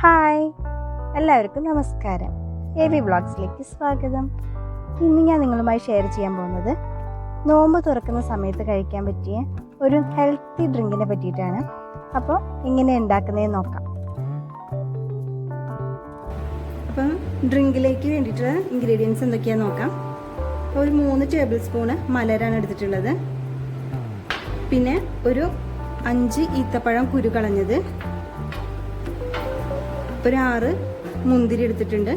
Hi, എല്ലാവർക്കും നമസ്കാരം. A V വ്ളോഗ്സിലേക്ക് സ്വാഗതം. ഇന്ന് ഞാൻ നിങ്ങളുമായി ഷെയർ ചെയ്യാൻ പോകുന്നത് നോമ്പ് തുറക്കുന്ന സമയത്ത് കഴിക്കാൻ പറ്റിയ ഒരു ഹെൽത്തി ഡ്രിങ്കിനെ പറ്റിയിട്ടാണ്. അപ്പോൾ എങ്ങനെ ഉണ്ടാക്കുന്നതെന്ന് നോക്കാം. അപ്പം ഡ്രിങ്കിലേക്ക് വേണ്ടിയിട്ടുള്ള ഇൻഗ്രീഡിയൻസ് എന്തൊക്കെയാണെന്ന് നോക്കാം. ഒരു 3 ടേബിൾ സ്പൂണ് മലരാണ് എടുത്തിട്ടുള്ളത്. പിന്നെ ഒരു 5 ഈത്തപ്പഴം കുരു കളഞ്ഞത്, ഒരു 6 മുന്തിരി എടുത്തിട്ടുണ്ട്.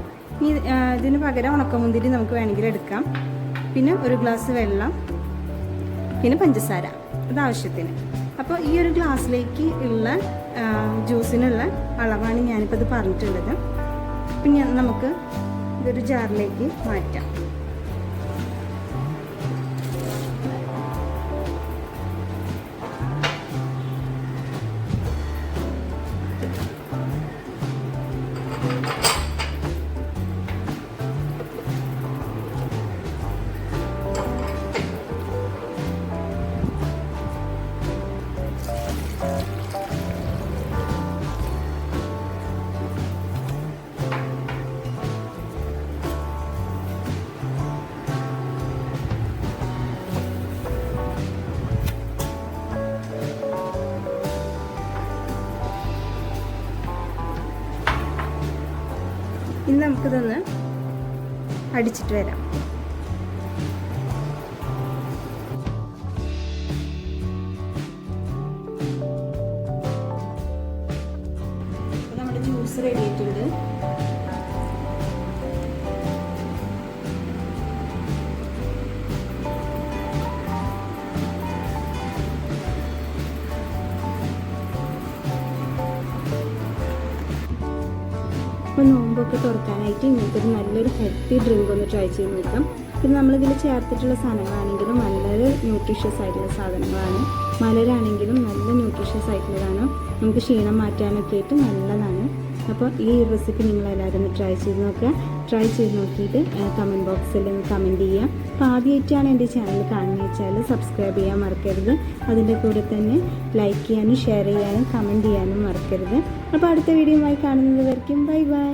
ഇതിന് പകരം ഉണക്കമുന്തിരി നമുക്ക് വേണമെങ്കിൽ എടുക്കാം. പിന്നെ ഒരു ഗ്ലാസ് വെള്ളം, പിന്നെ പഞ്ചസാര അത് ആവശ്യത്തിന്. അപ്പോൾ ഈ ഒരു ഗ്ലാസ്സിലേക്ക് ഉള്ള ജ്യൂസിനുള്ള അളവാണ് ഞാനിപ്പോൾ ഇത് പറഞ്ഞിട്ടുള്ളത്. പിന്നെ നമുക്ക് ഇതൊരു ജാറിലേക്ക് മാറ്റാം. ഇനി നമുക്കിതൊന്ന് അടിച്ചിട്ട് വരാം. നമ്മുടെ ജ്യൂസ് റെഡി ആയിട്ടുണ്ട്. അപ്പോൾ നോമ്പൊക്കെ തുറക്കാനായിട്ട് ഇങ്ങനത്തെ നല്ലൊരു ഹെൽത്തി ഡ്രിങ്ക് ഒന്ന് ട്രൈ ചെയ്ത് നോക്കാം. പിന്നെ നമ്മളിതിൽ ചേർത്തിട്ടുള്ള സാധനങ്ങളാണെങ്കിലും നല്ലൊരു ന്യൂട്രീഷ്യസ് ആയിട്ടുള്ള സാധനങ്ങളാണ്. മലരാണെങ്കിലും നല്ല ന്യൂട്രീഷ്യസ് ആയിട്ടുള്ളതാണ്. നമുക്ക് ക്ഷീണം മാറ്റാനൊക്കെ ആയിട്ട് നല്ലതാണ്. അപ്പോൾ ഈ റെസിപ്പി നിങ്ങളെല്ലാവരും ഒന്ന് ട്രൈ ചെയ്ത് നോക്കുക. ട്രൈ ചെയ്ത് നോക്കിയിട്ട് കമൻറ്റ് ബോക്സിൽ ഒന്ന് കമൻറ്റ് ചെയ്യുക. അപ്പോൾ ആദ്യമായിട്ടാണ് എൻ്റെ ചാനൽ കാണുന്നത് വെച്ചാൽ സബ്സ്ക്രൈബ് ചെയ്യാൻ മറക്കരുത്. അതിൻ്റെ കൂടെ തന്നെ ലൈക്ക് ചെയ്യാനും ഷെയർ ചെയ്യാനും കമൻറ്റ് ചെയ്യാനും മറക്കരുത്. അപ്പോൾ അടുത്ത വീഡിയോയുമായി കാണുന്നത് വരയ്ക്കും. Bye bye.